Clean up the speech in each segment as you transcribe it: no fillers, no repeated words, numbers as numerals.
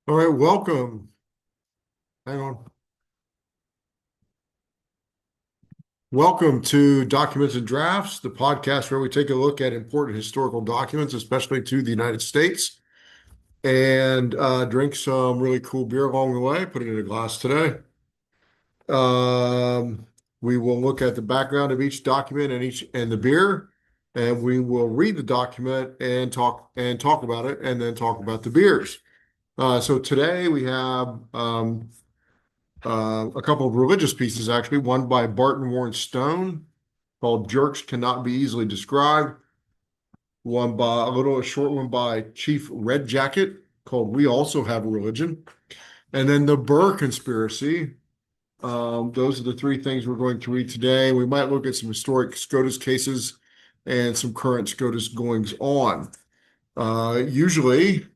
All right, welcome. Hang on. Welcome to Documents and Drafts, the podcast where we take a look at important historical documents, especially to the United States, and drink some really cool beer along the way. Put it in a glass today. Um, we will look at the background of each document and the beer, and we will read the document and talk about it, and then talk about the beers. So today we have a couple of religious pieces, actually. One by Barton Warren Stone called Jerks Cannot Be Easily Described. A short one by Chief Red Jacket called We Also Have a Religion. And then the Burr Conspiracy. Those are the three things we're going to read today. We might look at some historic SCOTUS cases and some current SCOTUS goings on. Usually,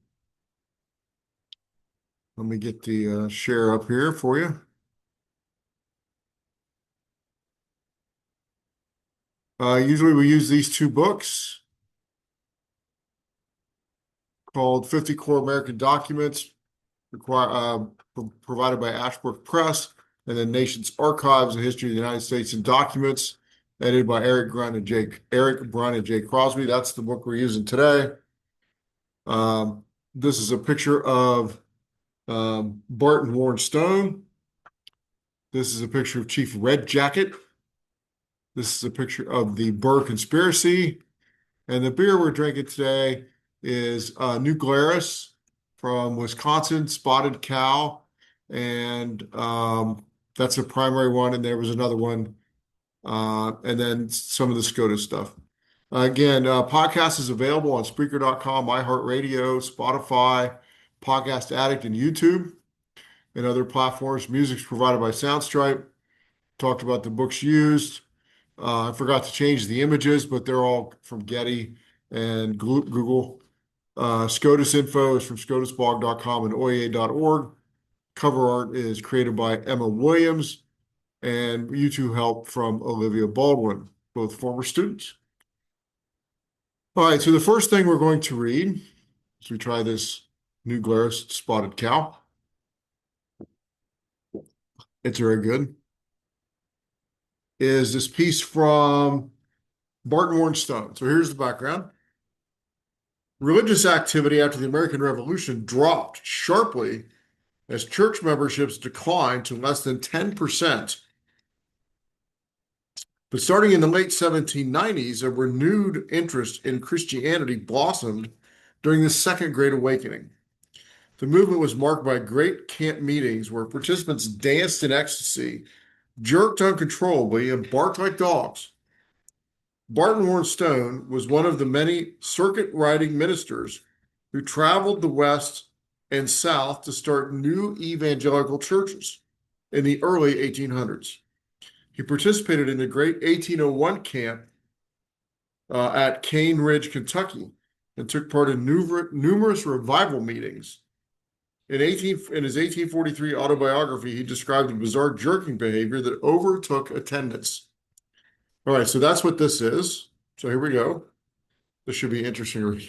let me get the share up here for you. Usually we use these two books called 50 Core American Documents, provided by Ashbrook Press, and then Nation's Archives and History of the United States and Documents, edited by Eric Brun and Jay Crosby. That's the book we're using today. This is a picture of Barton Warren Stone. This is a picture of Chief Red Jacket. This is a picture of the Burr Conspiracy. And the beer we're drinking today is New Glarus from Wisconsin, Spotted Cow. And that's the primary one. And there was another one. And then some of the SCOTUS stuff. Again, podcast is available on Spreaker.com, iHeartRadio, Spotify, Podcast Addict, and YouTube, and other platforms. Music's provided by Soundstripe. Talked about the books used. I forgot to change the images, but they're all from Getty and Google. SCOTUS info is from scotusblog.com and oea.org. Cover art is created by Emma Williams, and YouTube help from Olivia Baldwin, both former students. All right, so the first thing we're going to read as we try this New Glarus Spotted Cow. It's very good. Is this piece from Barton Warren Stone. So here's the background. Religious activity after the American Revolution dropped sharply as church memberships declined to less than 10%. But starting in the late 1790s, a renewed interest in Christianity blossomed during the Second Great Awakening. The movement was marked by great camp meetings where participants danced in ecstasy, jerked uncontrollably, and barked like dogs. Barton Warren Stone was one of the many circuit riding ministers who traveled the West and South to start new evangelical churches in the early 1800s. He participated in the great 1801 camp at Cane Ridge, Kentucky, and took part in numerous revival meetings. In his 1843 autobiography, he described the bizarre jerking behavior that overtook attendance. All right, so that's what this is. So here we go. This should be interesting.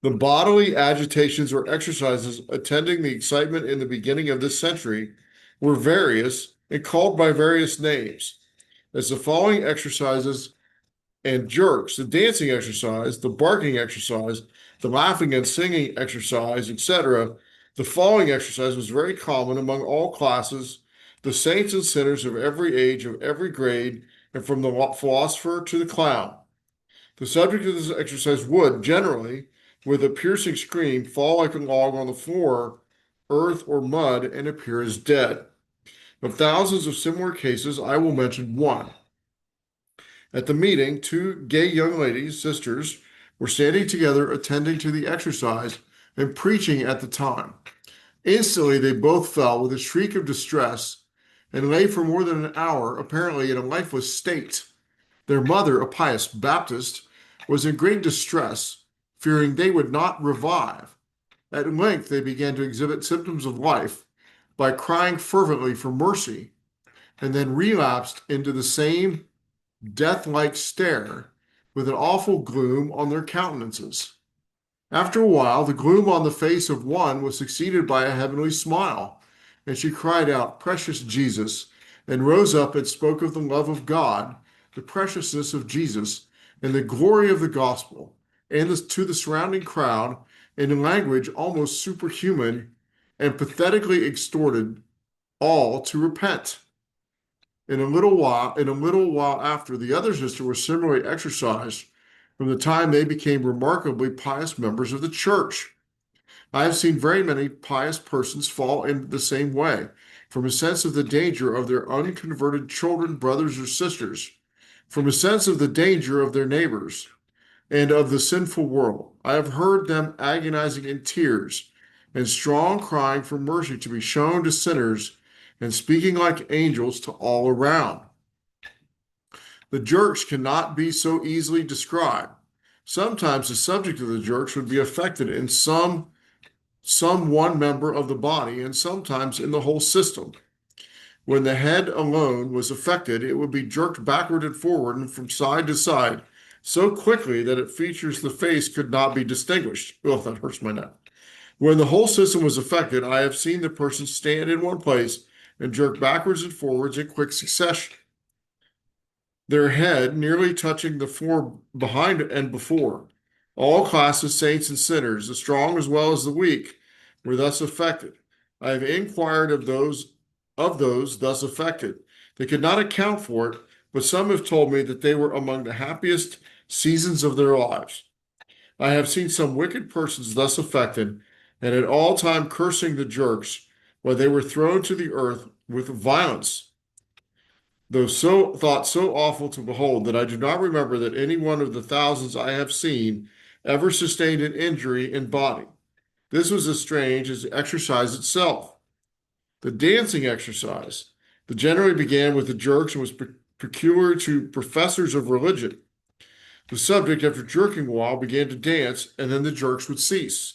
The bodily agitations or exercises attending the excitement in the beginning of this century were various and called by various names, as the following exercises and jerks: the dancing exercise, the barking exercise, the laughing and singing exercise, etc. The following exercise was very common among all classes, the saints and sinners of every age, of every grade, and from the philosopher to the clown. The subject of this exercise would, generally, with a piercing scream, fall like a log on the floor, earth, or mud, and appear as dead. Of thousands of similar cases, I will mention one. At the meeting, two gay young ladies, sisters, were standing together attending to the exercise and preaching at the time. Instantly, they both fell with a shriek of distress and lay for more than an hour, apparently in a lifeless state. Their mother, a pious Baptist, was in great distress, fearing they would not revive. At length, they began to exhibit symptoms of life by crying fervently for mercy, and then relapsed into the same death-like stare with an awful gloom on their countenances. After a while, the gloom on the face of one was succeeded by a heavenly smile, and she cried out, "Precious Jesus," and rose up and spoke of the love of God, the preciousness of Jesus, and the glory of the gospel, and to the surrounding crowd in language almost superhuman, and pathetically exhorted all to repent. In a little while after, the other sister was similarly exercised from the time they became remarkably pious members of the church. I have seen very many pious persons fall in the same way, from a sense of the danger of their unconverted children, brothers, or sisters, from a sense of the danger of their neighbors, and of the sinful world. I have heard them agonizing in tears and strong crying for mercy to be shown to sinners and speaking like angels to all around. The jerks cannot be so easily described. Sometimes the subject of the jerks would be affected in some one member of the body and sometimes in the whole system. When the head alone was affected, it would be jerked backward and forward and from side to side so quickly that its features the face could not be distinguished. Oh, that hurts my neck. When the whole system was affected, I have seen the person stand in one place and jerk backwards and forwards in quick succession, their head nearly touching the floor behind and before. All classes, saints and sinners, the strong as well as the weak, were thus affected. I have inquired of those thus affected. They could not account for it, but some have told me that they were among the happiest seasons of their lives. I have seen some wicked persons thus affected, and at all time cursing the jerks, while they were thrown to the earth with violence, though so thought so awful to behold that I do not remember that any one of the thousands I have seen ever sustained an injury in body. This was as strange as the exercise itself. The dancing exercise, that generally began with the jerks and was peculiar to professors of religion. The subject, after jerking a while, began to dance, and then the jerks would cease.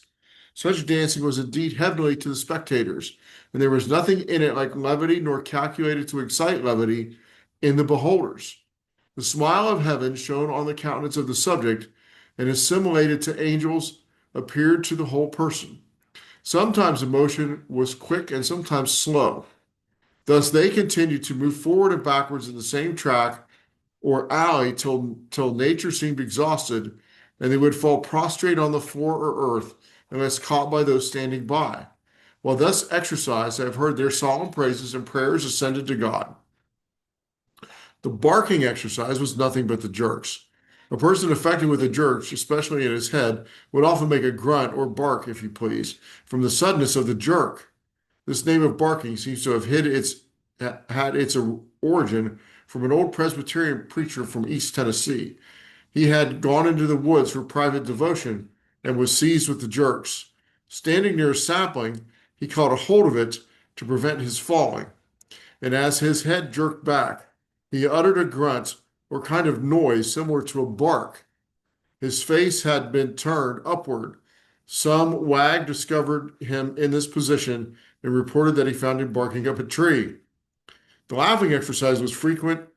Such dancing was indeed heavenly to the spectators, and there was nothing in it like levity nor calculated to excite levity in the beholders. The smile of heaven shone on the countenance of the subject, and assimilated to angels, appeared to the whole person. Sometimes the motion was quick and sometimes slow. Thus they continued to move forward and backwards in the same track or alley till nature seemed exhausted, and they would fall prostrate on the floor or earth unless caught by those standing by. While thus exercised, I have heard their solemn praises and prayers ascended to God. The barking exercise was nothing but the jerks. A person affected with the jerks, especially in his head, would often make a grunt or bark, if you please, from the suddenness of the jerk. This name of barking seems to have had its origin from an old Presbyterian preacher from East Tennessee. He had gone into the woods for private devotion and was seized with the jerks. Standing near a sapling, he caught a hold of it to prevent his falling, and as his head jerked back, he uttered a grunt or kind of noise similar to a bark. His face had been turned upward. Some wag discovered him in this position and reported that he found him barking up a tree. The laughing exercise was frequent,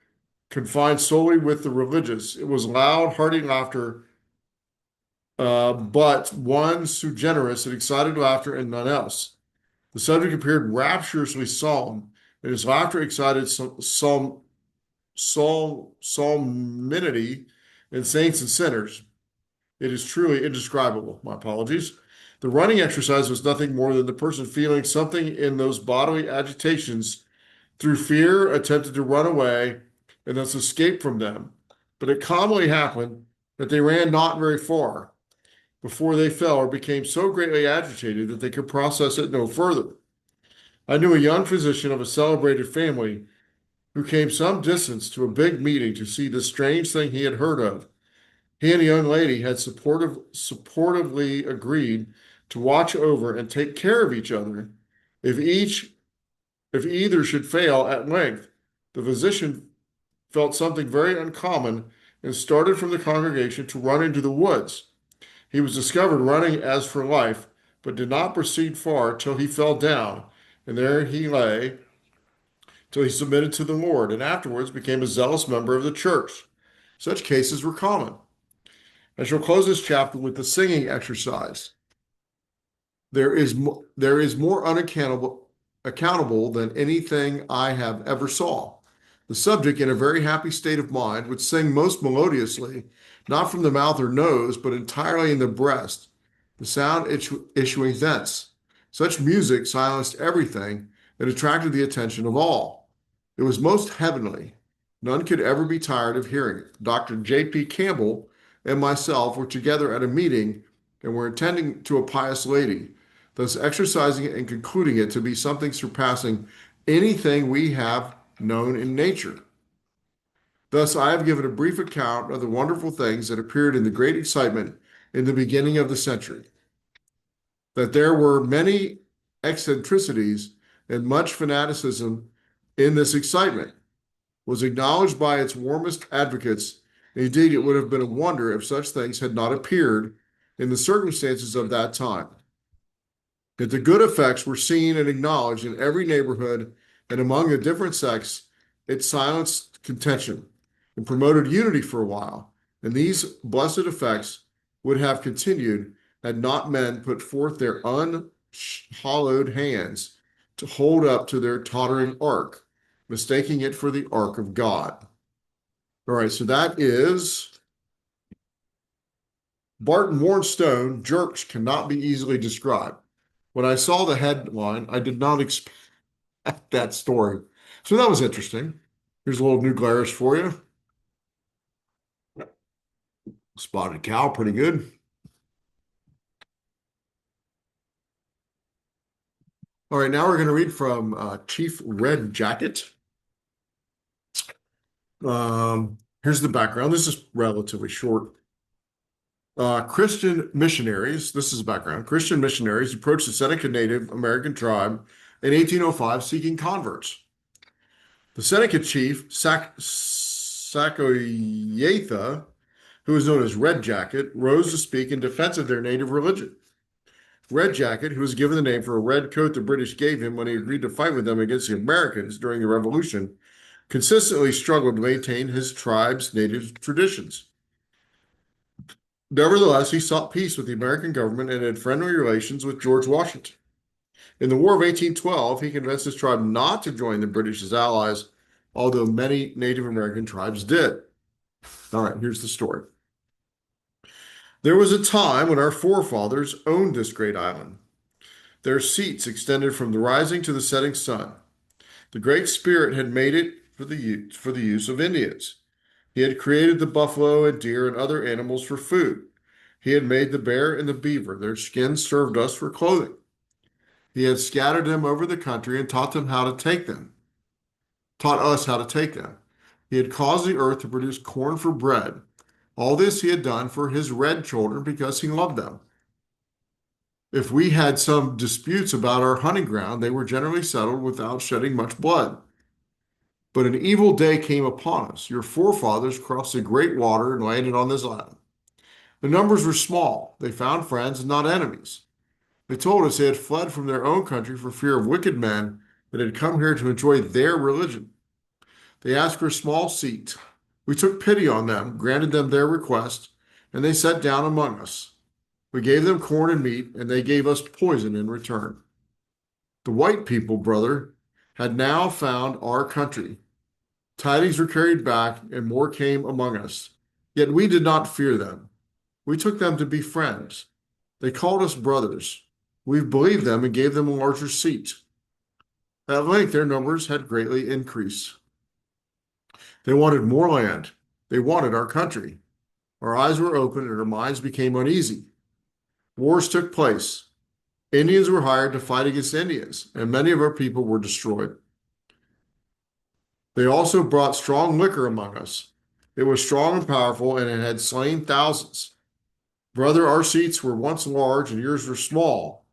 confined solely with the religious. It was loud, hearty laughter, but one sui generis and excited laughter and none else. The subject appeared rapturously solemn, and his laughter excited solemnity in saints and sinners. It is truly indescribable. My apologies. The running exercise was nothing more than the person feeling something in those bodily agitations through fear, attempted to run away and thus escape from them. But it commonly happened that they ran not very far before they fell or became so greatly agitated that they could process it no further. I knew a young physician of a celebrated family who came some distance to a big meeting to see this strange thing he had heard of. He and a young lady had supportively agreed to watch over and take care of each other if either should fail at length. The physician felt something very uncommon and started from the congregation to run into the woods. He was discovered running as for life, but did not proceed far till he fell down, and there he lay till he submitted to the Lord, and afterwards became a zealous member of the church. Such cases were common. I shall close this chapter with the singing exercise. There is more accountable than anything I have ever saw. The subject, in a very happy state of mind, would sing most melodiously, not from the mouth or nose, but entirely in the breast, the sound issuing thence. Such music silenced everything and attracted the attention of all. It was most heavenly. None could ever be tired of hearing it. Dr. J.P. Campbell and myself were together at a meeting and were attending to a pious lady, thus exercising it and concluding it to be something surpassing anything we have known in nature. Thus, I have given a brief account of the wonderful things that appeared in the great excitement in the beginning of the century. That there were many eccentricities and much fanaticism in this excitement was acknowledged by its warmest advocates. Indeed, it would have been a wonder if such things had not appeared in the circumstances of that time. That the good effects were seen and acknowledged in every neighborhood and among the different sects, it silenced contention and promoted unity for a while. And these blessed effects would have continued had not men put forth their unhallowed hands to hold up to their tottering ark, mistaking it for the ark of God. All right, so that is Barton Warren Stone, Jerks Cannot Be Easily Described. When I saw the headline, I did not expect that story. So that was interesting. Here's a little New Glarus for you. Spotted cow, pretty good. All right, now we're going to read from Chief Red Jacket. Here's the background. This is relatively short. Christian missionaries, this is the background. Christian missionaries approached the Seneca Native American tribe in 1805 seeking converts. The Seneca chief, Sakoyatha, who was known as Red Jacket, rose to speak in defense of their native religion. Red Jacket, who was given the name for a red coat the British gave him when he agreed to fight with them against the Americans during the Revolution, consistently struggled to maintain his tribe's native traditions. Nevertheless, he sought peace with the American government and had friendly relations with George Washington. In the War of 1812, he convinced his tribe not to join the British as allies, although many Native American tribes did. All right, here's the story. There was a time when our forefathers owned this great island. Their seats extended from the rising to the setting sun. The Great Spirit had made it for the use of Indians. He had created the buffalo and deer and other animals for food. He had made the bear and the beaver. Their skins served us for clothing. He had scattered them over the country and taught us how to take them. He had caused the earth to produce corn for bread. All this he had done for his red children because he loved them. If we had some disputes about our hunting ground, they were generally settled without shedding much blood. But an evil day came upon us. Your forefathers crossed the great water and landed on this island. The numbers were small. They found friends and not enemies. They told us they had fled from their own country for fear of wicked men that had come here to enjoy their religion. They asked for a small seat. We took pity on them, granted them their request, and they sat down among us. We gave them corn and meat, and they gave us poison in return. The white people, brother, had now found our country. Tidings were carried back, and more came among us. Yet we did not fear them. We took them to be friends. They called us brothers. We believed them and gave them a larger seat. At length, their numbers had greatly increased. They wanted more land. They wanted our country. Our eyes were opened and our minds became uneasy. Wars took place. Indians were hired to fight against Indians, and many of our people were destroyed. They also brought strong liquor among us. It was strong and powerful, and it had slain thousands. Brother, our seats were once large and yours were small.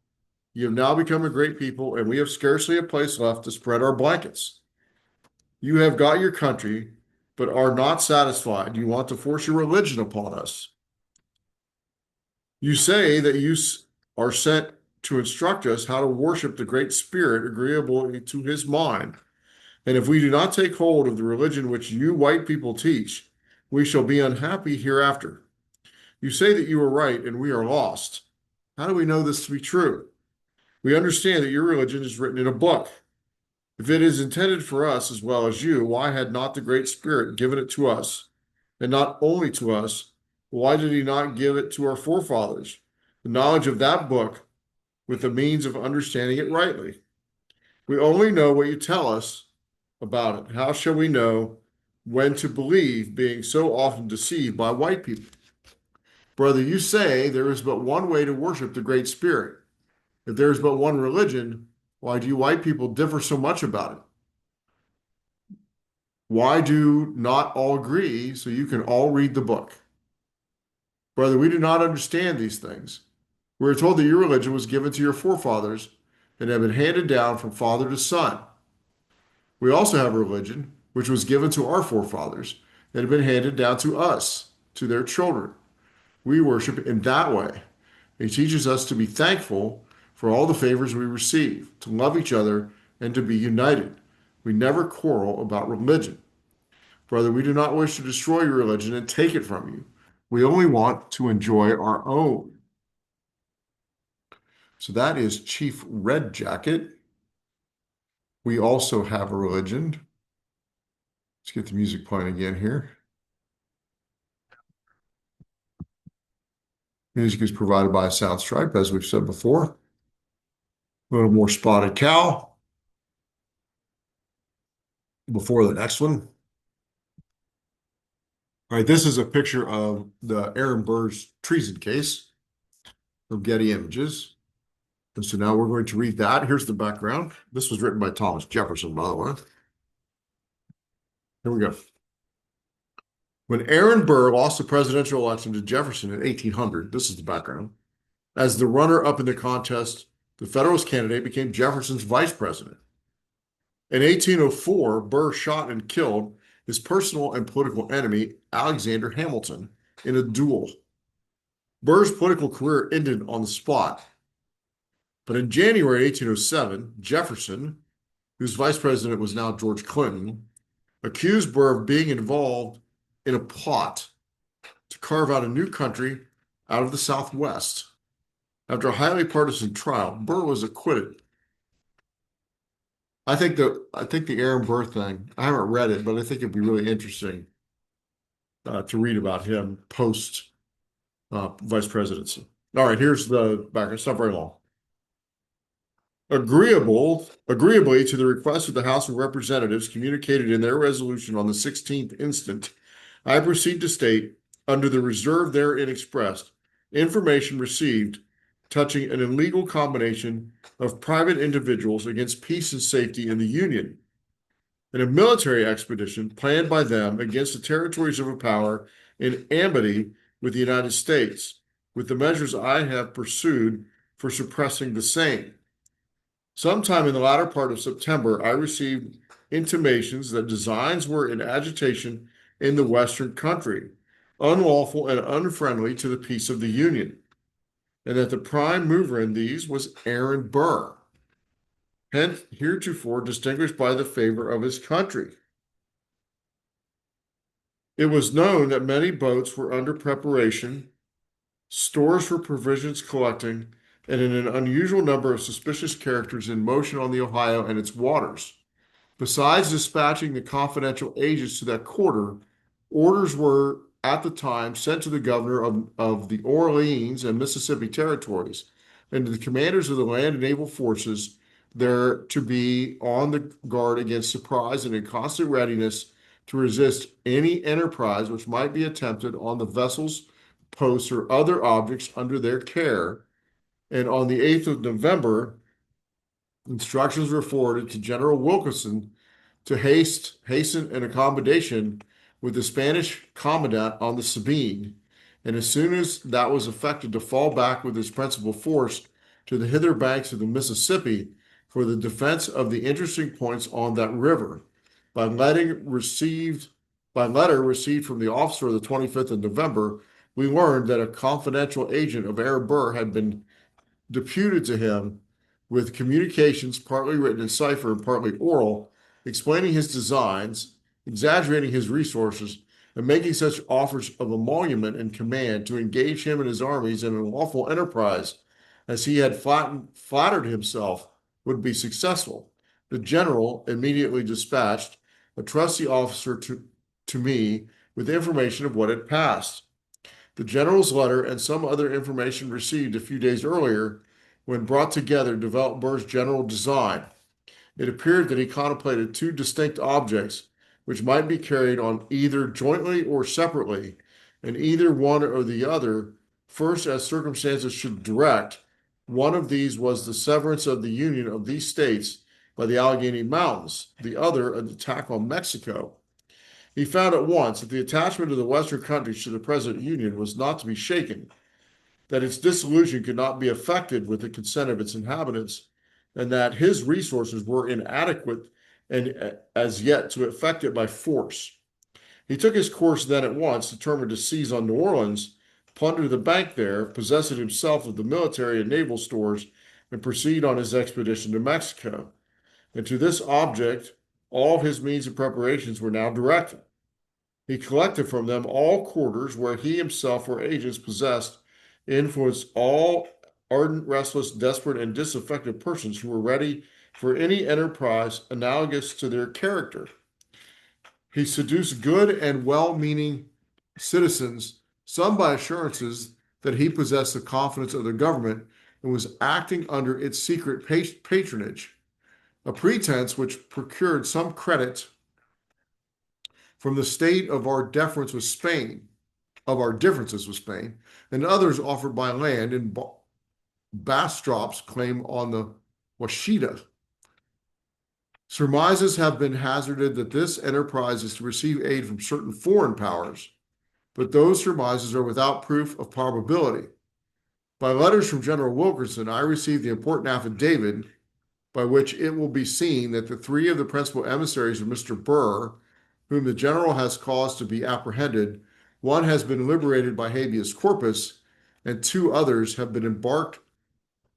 You have now become a great people, and we have scarcely a place left to spread our blankets. You have got your country, but are not satisfied. You want to force your religion upon us. You say that you are sent to instruct us how to worship the Great Spirit agreeable to his mind. And if we do not take hold of the religion which you white people teach, we shall be unhappy hereafter. You say that you are right and we are lost. How do we know this to be true? We understand that your religion is written in a book. If it is intended for us as well as you, why had not the Great Spirit given it to us? And not only to us, why did he not give it to our forefathers? The knowledge of that book with the means of understanding it rightly. We only know what you tell us about it. How shall we know when to believe, being so often deceived by white people? Brother, you say there is but one way to worship the Great Spirit. If there is but one religion, why do you white people differ so much about it? Why do not all agree so you can all read the book? Brother, we do not understand these things. We are told that your religion was given to your forefathers and have been handed down from father to son. We also have a religion which was given to our forefathers and have been handed down to us, to their children. We worship in that way. He teaches us to be thankful for all the favors we receive, to love each other, and to be united. We never quarrel about religion. Brother, we do not wish to destroy your religion and take it from you. We only want to enjoy our own. So that is Chief Red Jacket. We also have a religion. Let's get the music playing again here. Music is provided by Soundstripe, as we've said before. A little more Spotted Cow before the next one. All right, this is a picture of the Aaron Burr's treason case from Getty Images. And so now we're going to read that. Here's the background. This was written by Thomas Jefferson, by the way. Here we go. When Aaron Burr lost the presidential election to Jefferson in 1800, this is the background. As the runner-up in the contest, the Federalist candidate became Jefferson's vice president. In 1804, Burr shot and killed his personal and political enemy, Alexander Hamilton, in a duel. Burr's political career ended on the spot. But in January 1807, Jefferson, whose vice president was now George Clinton, accused Burr of being involved in a plot to carve out a new country out of the Southwest. After a highly partisan trial, Burr was acquitted. I think the Aaron Burr thing, I haven't read it, but I think it'd be really interesting to read about him post vice presidency. All right, here's the background. It's not very long. Agreeably to the request of the House of Representatives communicated in their resolution on the 16th instant, I proceed to state, under the reserve therein expressed, information received touching an illegal combination of private individuals against peace and safety in the Union, and a military expedition planned by them against the territories of a power in amity with the United States, with the measures I have pursued for suppressing the same. Sometime in the latter part of September, I received intimations that designs were in agitation in the Western country, unlawful and unfriendly to the peace of the Union, and that the prime mover in these was Aaron Burr, hence heretofore distinguished by the favor of his country. It was known that many boats were under preparation, stores for provisions collecting, and an unusual number of suspicious characters in motion on the Ohio and its waters. Besides dispatching the confidential agents to that quarter, orders were at the time sent to the governor of the Orleans and Mississippi territories and to the commanders of the land and naval forces there to be on the guard against surprise and in constant readiness to resist any enterprise which might be attempted on the vessels, posts, or other objects under their care. And on the 8th of November, instructions were forwarded to General Wilkinson to hasten an accommodation with the Spanish commandant on the Sabine, and as soon as that was effected, to fall back with his principal force to the hither banks of the Mississippi for the defense of the interesting points on that river. By letter received from the officer of the 25th of November, we learned that a confidential agent of Aaron Burr had been deputed to him with communications partly written in cipher and partly oral, explaining his designs, exaggerating his resources, and making such offers of emolument and command to engage him and his armies in an lawful enterprise as he had flattered himself would be successful. The general immediately dispatched a trusty officer to me with information of what had passed. The general's letter and some other information received a few days earlier, when brought together, developed Burr's general design. It appeared that he contemplated two distinct objects which might be carried on either jointly or separately, and either one or the other, first as circumstances should direct. One of these was the severance of the union of these states by the Allegheny Mountains, the other an attack on Mexico. He found at once that the attachment of the Western countries to the present Union was not to be shaken, that its dissolution could not be effected with the consent of its inhabitants, and that his resources were inadequate and as yet to effect it by force. He took his course then at once, determined to seize on New Orleans, plunder the bank there, possess it himself of the military and naval stores, and proceed on his expedition to Mexico. And to this object, all his means and preparations were now directed. He collected from them all quarters where he himself or agents possessed, influenced all ardent, restless, desperate, and disaffected persons who were ready for any enterprise analogous to their character. He seduced good and well-meaning citizens, some by assurances that he possessed the confidence of the government and was acting under its secret patronage, a pretense which procured some credit from the state of our differences with Spain, and others offered by land in Bastrop's claim on the Washita. Surmises have been hazarded that this enterprise is to receive aid from certain foreign powers, but those surmises are without proof of probability. By letters from General Wilkinson, I received the important affidavit by which it will be seen that the three of the principal emissaries of Mr. Burr, whom the general has caused to be apprehended, one has been liberated by habeas corpus, and two others have been embarked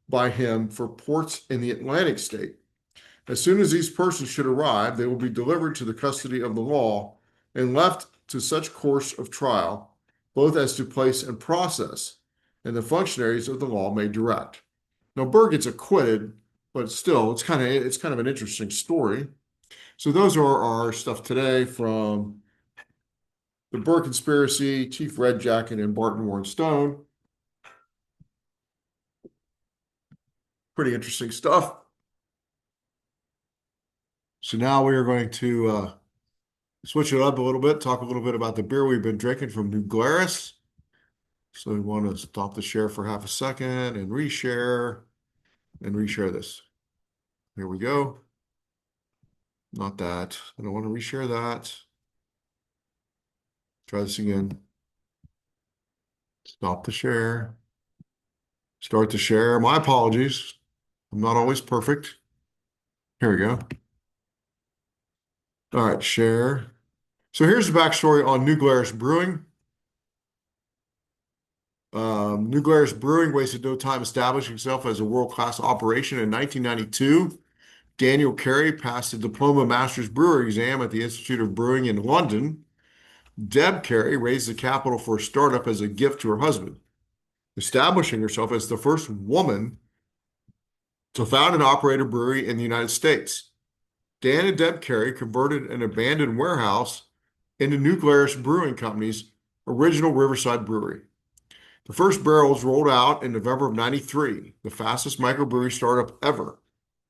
by him for ports in the Atlantic state. As soon as these persons should arrive, they will be delivered to the custody of the law and left to such course of trial, both as to place and process, and the functionaries of the law may direct. Now, Burr gets acquitted, but still, it's kind of an interesting story. So those are our stuff today from the Burr Conspiracy, Chief Red Jacket, and Barton Warren Stone. Pretty interesting stuff. So now we are going to switch it up a little bit, talk a little bit about the beer we've been drinking from New Glarus. So we want to stop the share for half a second and reshare this. Here we go. Not that. I don't want to reshare that. Try this again. Stop the share. Start the share. My apologies. I'm not always perfect. Here we go. All right, share. So here's the backstory on New Glarus Brewing. New Glarus Brewing wasted no time establishing itself as a world-class operation. In 1992, Daniel Carey passed the Diploma Master's Brewer exam at the Institute of Brewing in London. Deb Carey raised the capital for a startup as a gift to her husband, establishing herself as the first woman to found and operate a brewery in the United States. Dan and Deb Carey converted an abandoned warehouse into New Glarus Brewing Company's original Riverside Brewery. The first barrels rolled out in November of '93, the fastest microbrewery startup ever.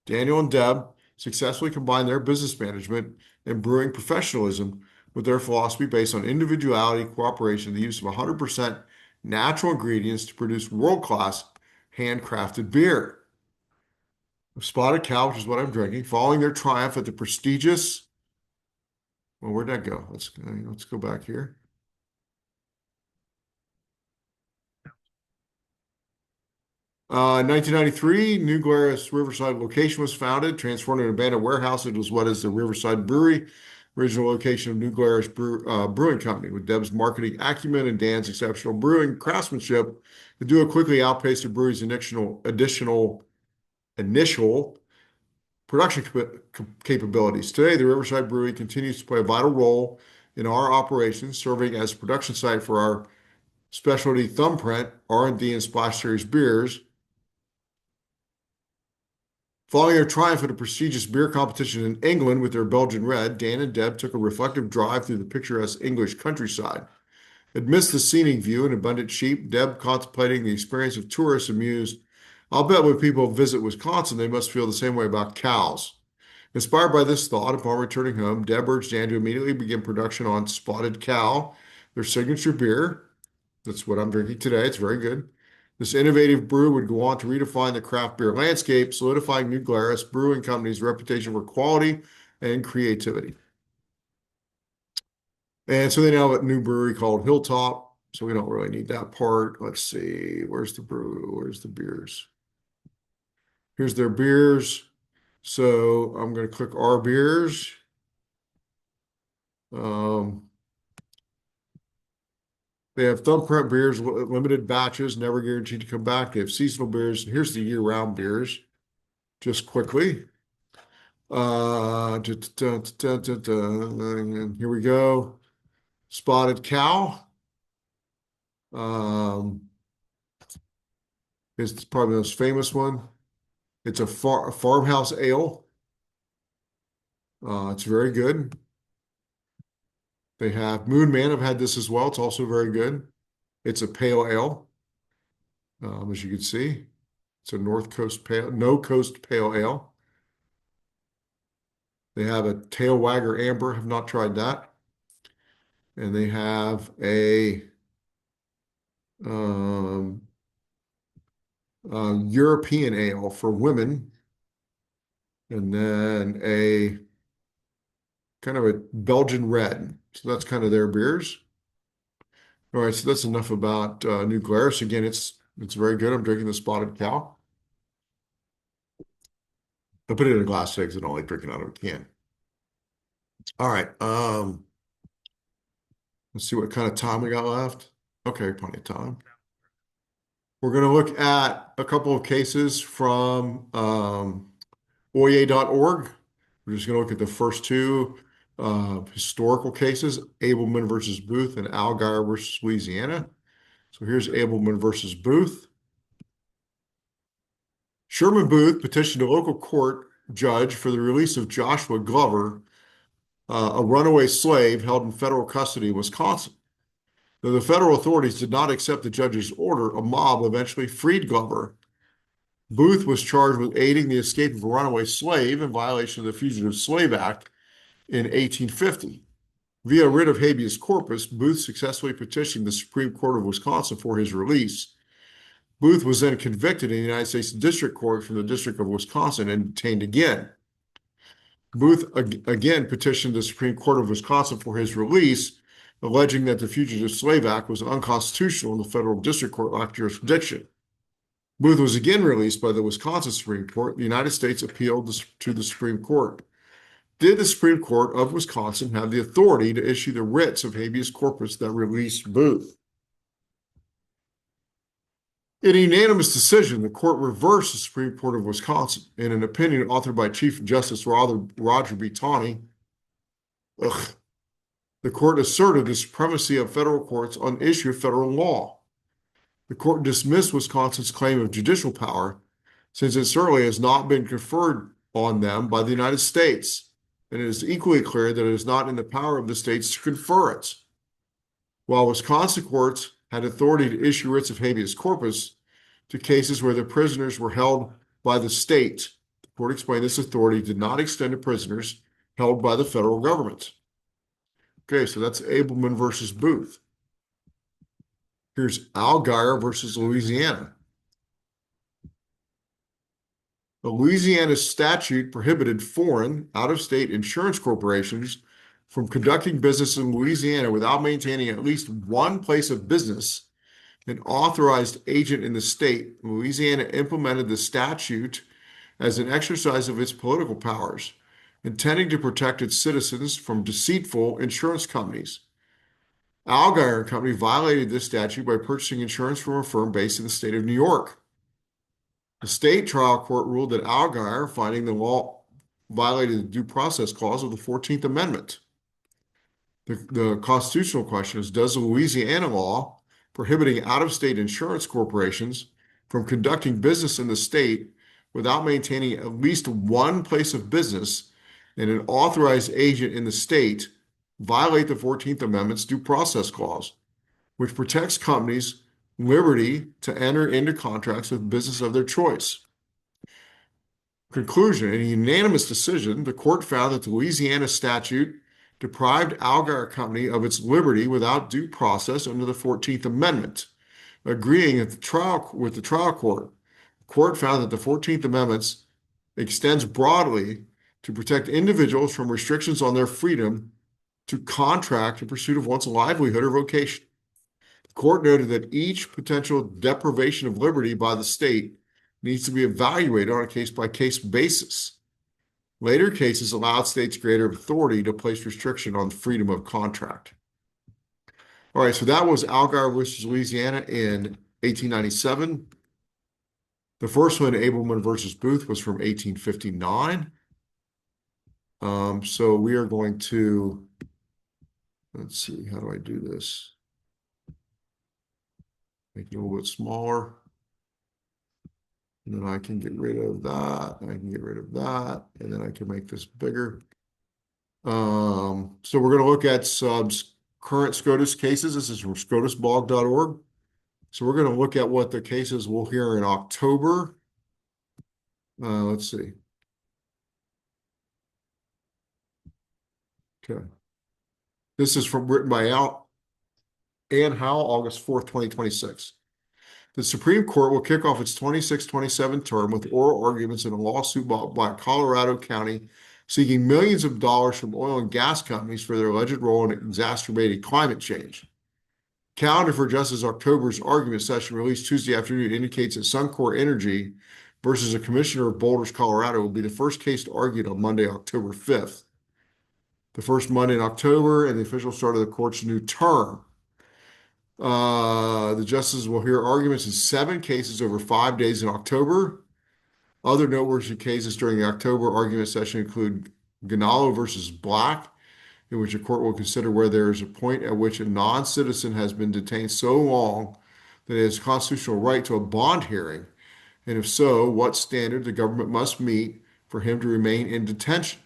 Daniel and Deb successfully combined their business management and brewing professionalism with their philosophy based on individuality, cooperation, and the use of 100% natural ingredients to produce world-class handcrafted beer. Spotted Cow, which is what I'm drinking, following their triumph at the prestigious, well, where'd that go? Let's go back here. In 1993, New Glarus Riverside location was founded, transformed an abandoned warehouse into what is the Riverside Brewery, original location of New Glarus Brewing Company. With Deb's marketing acumen and Dan's exceptional brewing craftsmanship, the duo quickly outpaced the brewery's initial production capabilities. Today, the Riverside Brewery continues to play a vital role in our operations, serving as a production site for our specialty thumbprint, R&D, and Splash Series beers. Following their triumph at a prestigious beer competition in England with their Belgian Red, Dan and Deb took a reflective drive through the picturesque English countryside. Amidst the scenic view and abundant sheep, Deb contemplating the experience of tourists amused, "I'll bet when people visit Wisconsin, they must feel the same way about cows." Inspired by this thought, upon returning home, Deb urged Dan to immediately begin production on Spotted Cow, their signature beer. That's what I'm drinking today. It's very good. This innovative brew would go on to redefine the craft beer landscape, solidifying New Glarus Brewing Company's reputation for quality and creativity. And so they now have a new brewery called Hilltop. So we don't really need that part. Let's see. Where's the brew? Where's the beers? Here's their beers. So I'm going to click our beers. They have thumbprint beers, limited batches, never guaranteed to come back. They have seasonal beers. Here's the year-round beers, just quickly. And here we go. Spotted Cow. It's probably the most famous one. It's a farmhouse ale. It's very good. They have Moon Man. I've had this as well. It's also very good. It's a pale ale. As you can see, it's a North Coast pale, No Coast pale ale. They have a Tail Wagger Amber. Have not tried that. And they have a European ale for women. And then a kind of a Belgian red. So that's kind of their beers. All right, so that's enough about New Glarus. Again, it's very good. I'm drinking the Spotted Cow. I put it in a glass today because I don't like drinking out of a can. All right. Let's see what kind of time we got left. Okay, plenty of time. We're going to look at a couple of cases from Oye.org. We're just going to look at the first two historical cases, Abelman versus Booth and Allgaier versus Louisiana. So here's Abelman versus Booth. Sherman Booth petitioned a local court judge for the release of Joshua Glover, a runaway slave held in federal custody in Wisconsin. Though the federal authorities did not accept the judge's order, a mob eventually freed Glover. Booth was charged with aiding the escape of a runaway slave in violation of the Fugitive Slave Act in 1850. Via writ of habeas corpus, Booth successfully petitioned the Supreme Court of Wisconsin for his release. Booth was then convicted in the United States District Court from the District of Wisconsin and detained again. Booth again petitioned the Supreme Court of Wisconsin for his release, alleging that the Fugitive Slave Act was unconstitutional and the federal district court lacked jurisdiction. Booth was again released by the Wisconsin Supreme Court. The United States appealed to the Supreme Court. Did the Supreme Court of Wisconsin have the authority to issue the writs of habeas corpus that released Booth? In a unanimous decision, the court reversed the Supreme Court of Wisconsin in an opinion authored by Chief Justice Roger B. Taney. The court asserted the supremacy of federal courts on the issue of federal law. The court dismissed Wisconsin's claim of judicial power, since it certainly has not been conferred on them by the United States, and it is equally clear that it is not in the power of the states to confer it. While Wisconsin courts had authority to issue writs of habeas corpus to cases where the prisoners were held by the state, the court explained this authority did not extend to prisoners held by the federal government. Okay, so that's Abelman versus Booth. Here's Allgaier versus Louisiana. The Louisiana statute prohibited foreign, out-of-state insurance corporations from conducting business in Louisiana without maintaining at least one place of business, an authorized agent in the state. Louisiana implemented the statute as an exercise of its political powers, intending to protect its citizens from deceitful insurance companies. Allgaier & Company violated this statute by purchasing insurance from a firm based in the state of New York. The state trial court ruled that Allgaier, finding the law violated the due process clause of the 14th Amendment. The constitutional question is, does the Louisiana law prohibiting out-of-state insurance corporations from conducting business in the state without maintaining at least one place of business and an authorized agent in the state violate the 14th Amendment's due process clause, which protects companies' liberty to enter into contracts with business of their choice? Conclusion: in a unanimous decision, the court found that the Louisiana statute deprived Algar Company of its liberty without due process under the 14th Amendment. Agreeing with the trial court, the court found that the 14th Amendment extends broadly to protect individuals from restrictions on their freedom to contract in pursuit of one's livelihood or vocation. The court noted that each potential deprivation of liberty by the state needs to be evaluated on a case-by-case basis. Later cases allowed states greater authority to place restriction on freedom of contract. All right, so that was Algar versus Louisiana in 1897. The first one, Abelman versus Booth, was from 1859. So we are going to, let's see, how do I do this? Make it a little bit smaller. And then I can get rid of that. I can get rid of that. And then I can make this bigger. So we're going to look at current SCOTUS cases. This is from scotusblog.org. So we're going to look at what the cases we'll hear in October. Let's see. Okay. This is written by Ann Howell, August 4th, 2026. The Supreme Court will kick off its 26-27 term with oral arguments in a lawsuit by Colorado County seeking millions of dollars from oil and gas companies for their alleged role in exacerbating climate change. Calendar for Justice October's argument session released Tuesday afternoon indicates that Suncor Energy versus a commissioner of Boulders, Colorado will be the first case argued on Monday, October 5th. The first Monday in October and the official start of the court's new term. The justices will hear arguments in 7 cases over 5 days in October. Other noteworthy cases during the October argument session include Ganalo versus Black, in which a court will consider whether there is a point at which a non-citizen has been detained so long that it has a constitutional right to a bond hearing, and if so, what standard the government must meet for him to remain in detention.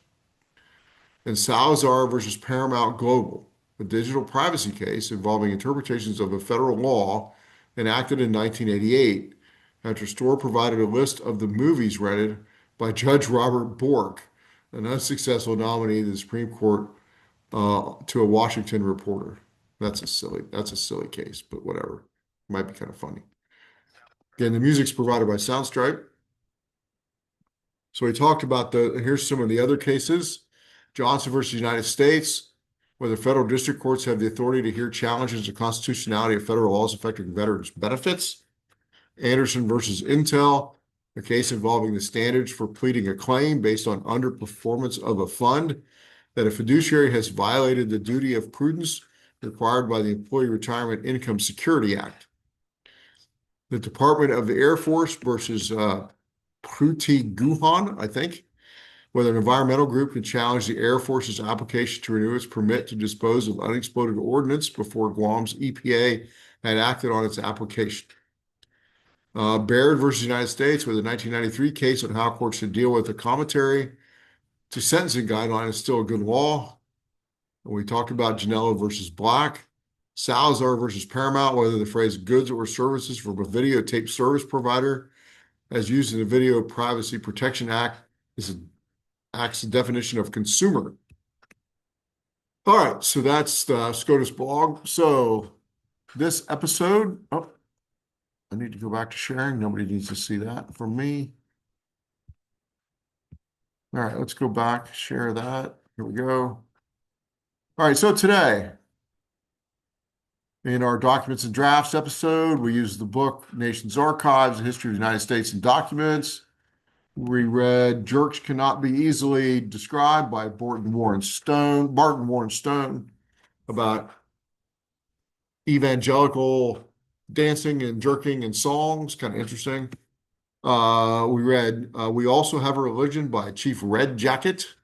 And Salazar versus Paramount Global, a digital privacy case involving interpretations of a federal law enacted in 1988 after Storer provided a list of the movies rented by Judge Robert Bork, an unsuccessful nominee to the Supreme Court, to a Washington reporter. That's a silly case, but whatever. Might be kind of funny. Again, the music's provided by Soundstripe. So we talked about here's some of the other cases. Johnson versus United States, whether federal district courts have the authority to hear challenges to constitutionality of federal laws affecting veterans' benefits. Anderson versus Intel, a case involving the standards for pleading a claim based on underperformance of a fund, that a fiduciary has violated the duty of prudence required by the Employee Retirement Income Security Act. The Department of the Air Force versus Pruti Guhan, I think, whether an environmental group can challenge the Air Force's application to renew its permit to dispose of unexploded ordnance before Guam's EPA had acted on its application. Baird versus United States, with a 1993 case on how courts should deal with a commentary to sentencing guideline is still a good law. And we talked about Janela versus Black. Salazar versus Paramount, whether the phrase goods or services from a videotape service provider as used in the Video Privacy Protection Act acts the definition of consumer. All right, so that's the SCOTUS blog. So this episode, I need to go back to sharing. Nobody needs to see that from me. All right, let's go back, share that. Here we go. All right, so today, in our Documents and Drafts episode, we used the book Nation's Archives, A History of the United States in Documents. We read Jerks Cannot Be Easily Described by Barton Warren Stone, about evangelical dancing and jerking and songs, kind of interesting. We read We Also Have a Religion by Chief Red Jacket.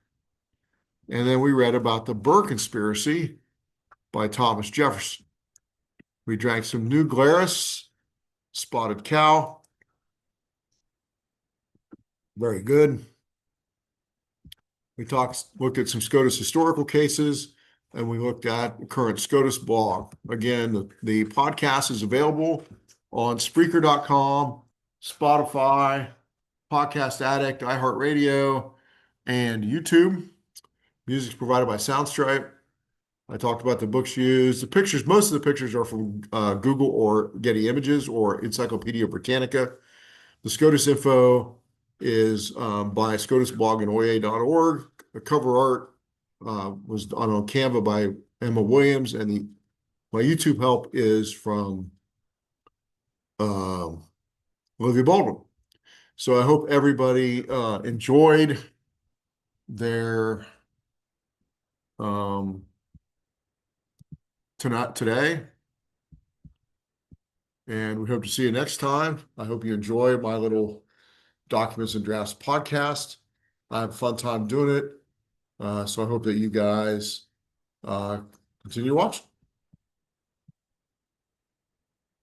And then we read about the Burr Conspiracy by Thomas Jefferson. We drank some New Glarus Spotted Cow. Very good. We looked at some SCOTUS historical cases, and we looked at current SCOTUS blog. Again, the podcast is available on Spreaker.com, Spotify, Podcast Addict, iHeartRadio, and YouTube. Music is provided by Soundstripe. I talked about the books used. The pictures, most of the pictures are from Google or Getty Images or Encyclopedia Britannica. The SCOTUS info is by SCOTUSblog and OA.org. The cover art was done on Canva by Emma Williams, and my YouTube help is from Olivia Baldwin. So I hope everybody enjoyed their today, and we hope to see you next time. I hope you enjoy my little Documents and Drafts podcast. I have a fun time doing it. So I hope that you guys continue watching.